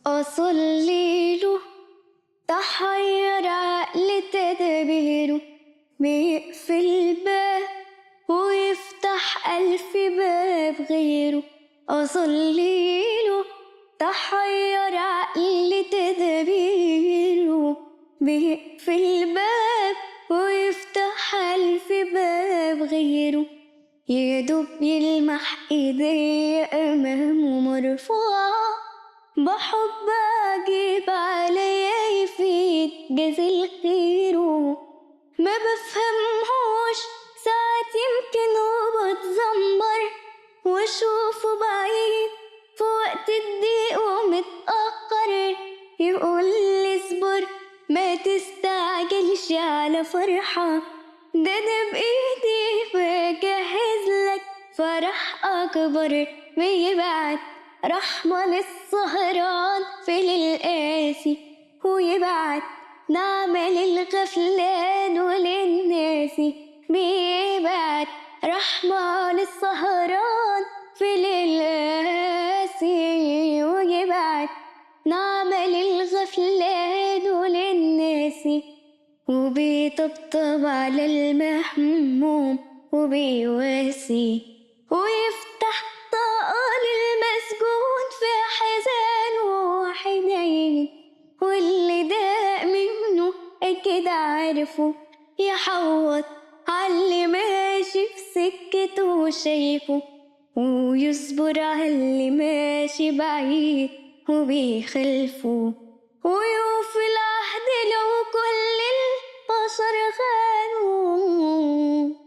أصلي له تحير عقل تدبيره، بيقفل باب ويفتح ألف باب غيره. أصلي له تحير عقل تدبيره، بيقفل باب ويفتح ألف باب غيره. يدوب يلمح ايدي أمامه مرفوعة، بحب أجيب عليا يفيد جزيل خيره. ما بفهمهوش ساعات يمكن وبتزمر، واشوفه بعيد في وقت الضيق ومتأخر. يقولي اصبر ما تستعجلش على فرحة، ده أنا بإيدي بجهز لك فرح أكبر. بيبعت رحمة للسهران في للقاسي، ويبعت نعمة للغفلان وللناسي. بيبعت رحمة للسهران في للقاسي، ويبعت نعمة للغفلان وللناسي. وبيطبطب على المهموم وبيواسي، ويفتح طاقة للمسجون في حزانه وحنين. واللي داق منه أكيد عارفه، يحوط عاللي ماشي في سكته وشايفه، ويصبر عاللي ماشي بعيد وبيخلفه، ويوفي العهد لو كل البشر خانوا.